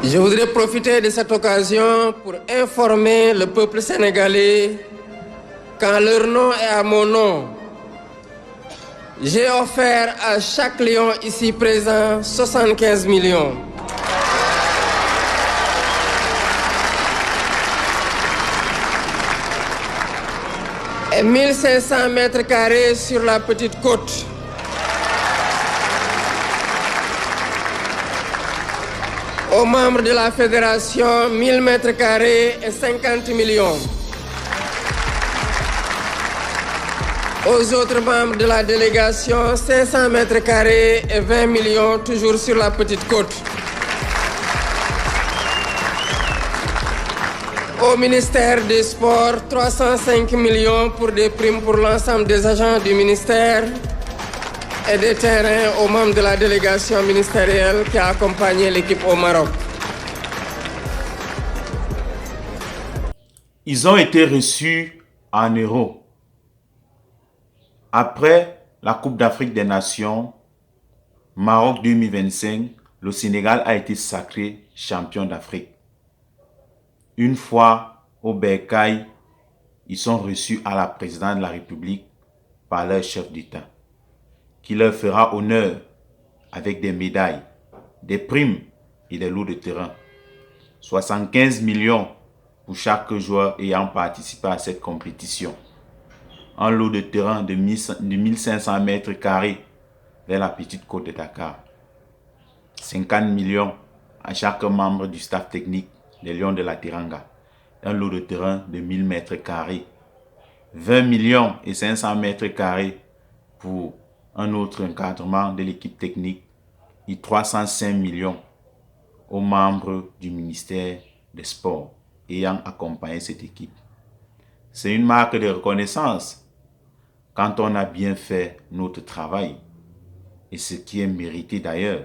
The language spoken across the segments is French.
Je voudrais profiter de cette occasion pour informer le peuple sénégalais qu'en leur nom et à mon nom, j'ai offert à chaque lion ici présent 75 millions. Et 1500 mètres carrés sur la petite côte. Aux membres de la fédération, 1000 mètres carrés et 50 millions. Aux autres membres de la délégation, 500 mètres carrés et 20 millions, toujours sur la petite côte. Au ministère des Sports, 305 millions pour des primes pour l'ensemble des agents du ministère et des terrains aux membres de la délégation ministérielle qui a accompagné l'équipe au Maroc. Ils ont été reçus en euros. Après la Coupe d'Afrique des Nations, Maroc 2025, le Sénégal a été sacré champion d'Afrique. Une fois au Bercail, ils sont reçus à la présidence de la République par leur chef d'État, qui leur fera honneur avec des médailles, des primes et des lots de terrain. 75 millions pour chaque joueur ayant participé à cette compétition. Un lot de terrain de 1500 mètres carrés vers la petite côte de Dakar. 50 millions à chaque membre du staff technique des Lions de la Teranga. Un lot de terrain de 1000 mètres carrés. 20 millions et 500 mètres carrés pour un autre encadrement de l'équipe technique et 305 millions aux membres du ministère des Sports ayant accompagné cette équipe. C'est une marque de reconnaissance quand on a bien fait notre travail et ce qui est mérité d'ailleurs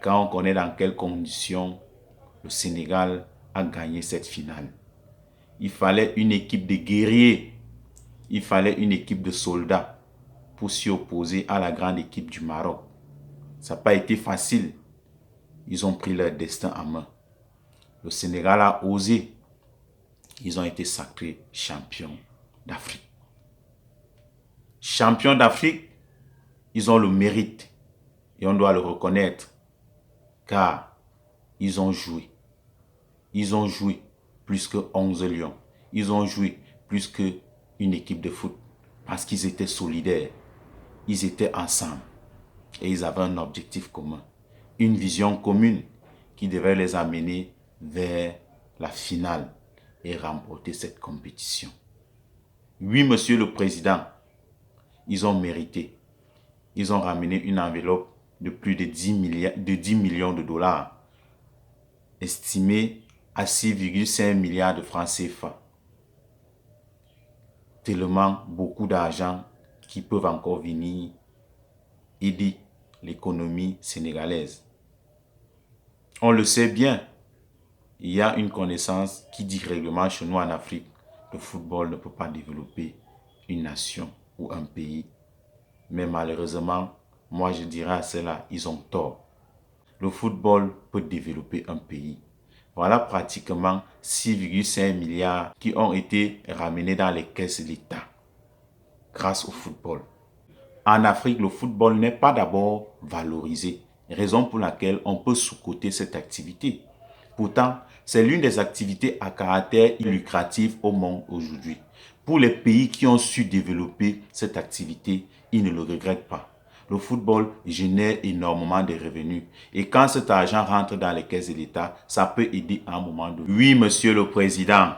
quand on connaît dans quelles conditions le Sénégal a gagné cette finale. Il fallait une équipe de guerriers, il fallait une équipe de soldats pour s'y opposer à la grande équipe du Maroc. Ça n'a pas été facile. Ils ont pris leur destin en main. Le Sénégal a osé. Ils ont été sacrés champions d'Afrique. Champions d'Afrique, ils ont le mérite et on doit le reconnaître car ils ont joué. Ils ont joué plus que 11 lions. Ils ont joué plus qu'une équipe de foot parce qu'ils étaient solidaires. Ils étaient ensemble et ils avaient un objectif commun, une vision commune qui devait les amener vers la finale et remporter cette compétition. Oui, Monsieur le Président, ils ont mérité. Ils ont ramené une enveloppe de plus de 10 millions de dollars, estimée à 6,5 milliards de francs CFA. Tellement beaucoup d'argent qui peuvent encore venir aider l'économie sénégalaise. On le sait bien, il y a une connaissance qui dit régulièrement chez nous en Afrique, le football ne peut pas développer une nation ou un pays. Mais malheureusement, moi je dirais à cela, ils ont tort. Le football peut développer un pays. Voilà pratiquement 6,5 milliards qui ont été ramenés dans les caisses de l'État grâce au football. En Afrique, le football n'est pas d'abord valorisé, raison pour laquelle on peut sous-coter cette activité. Pourtant, c'est l'une des activités à caractère lucratif au monde aujourd'hui. Pour les pays qui ont su développer cette activité, ils ne le regrettent pas. Le football génère énormément de revenus. Et quand cet argent rentre dans les caisses de l'État, ça peut aider à un moment donné. Oui, Monsieur le Président,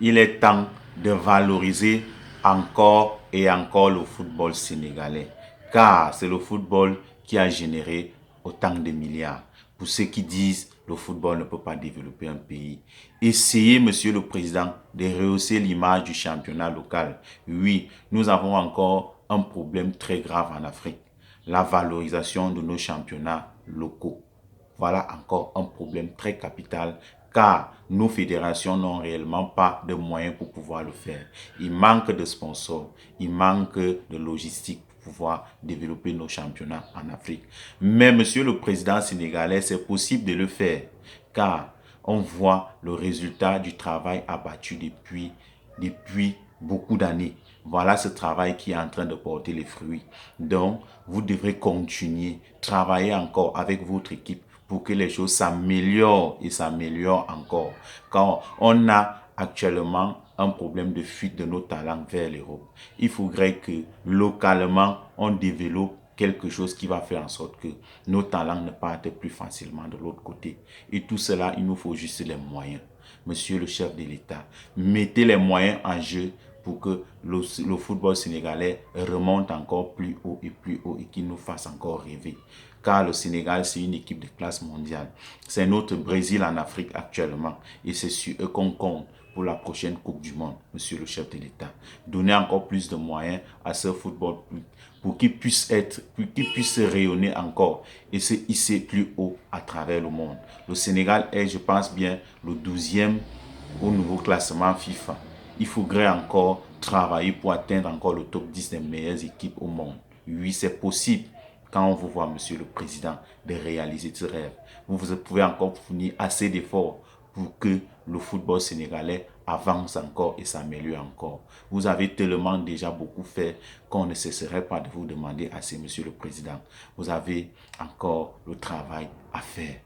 il est temps de valoriser encore et encore le football sénégalais. Car c'est le football qui a généré autant de milliards. Pour ceux qui disent le football ne peut pas développer un pays, essayez, Monsieur le Président, de rehausser l'image du championnat local. Oui, nous avons encore un problème très grave en Afrique. La valorisation de nos championnats locaux. Voilà encore un problème très capital car nos fédérations n'ont réellement pas de moyens pour pouvoir le faire. Il manque de sponsors, il manque de logistique pour pouvoir développer nos championnats en Afrique. Mais Monsieur le Président sénégalais, c'est possible de le faire car on voit le résultat du travail abattu depuis beaucoup d'années. Voilà ce travail qui est en train de porter les fruits. Donc, vous devrez continuer, travailler encore avec votre équipe pour que les choses s'améliorent et s'améliorent encore. Car on a actuellement un problème de fuite de nos talents vers l'Europe. Il faudrait que localement, on développe quelque chose qui va faire en sorte que nos talents ne partent plus facilement de l'autre côté. Et tout cela, il nous faut juste les moyens. Monsieur le chef de l'État, mettez les moyens en jeu pour que le football sénégalais remonte encore plus haut et qu'il nous fasse encore rêver. Car le Sénégal, c'est une équipe de classe mondiale. C'est notre Brésil en Afrique actuellement. Et c'est sur eux qu'on compte pour la prochaine Coupe du Monde, Monsieur le chef de l'État. Donnez encore plus de moyens à ce football pour qu'il puisse rayonner encore et se hisser plus haut à travers le monde. Le Sénégal est, je pense bien, le 12e au nouveau classement FIFA. Il faudrait encore travailler pour atteindre encore le top 10 des meilleures équipes au monde. Oui, c'est possible quand on vous voit, Monsieur le Président, de réaliser ce rêve. Vous pouvez encore fournir assez d'efforts pour que le football sénégalais avance encore et s'améliore encore. Vous avez tellement déjà beaucoup fait qu'on ne cesserait pas de vous demander assez, Monsieur le Président. Vous avez encore le travail à faire.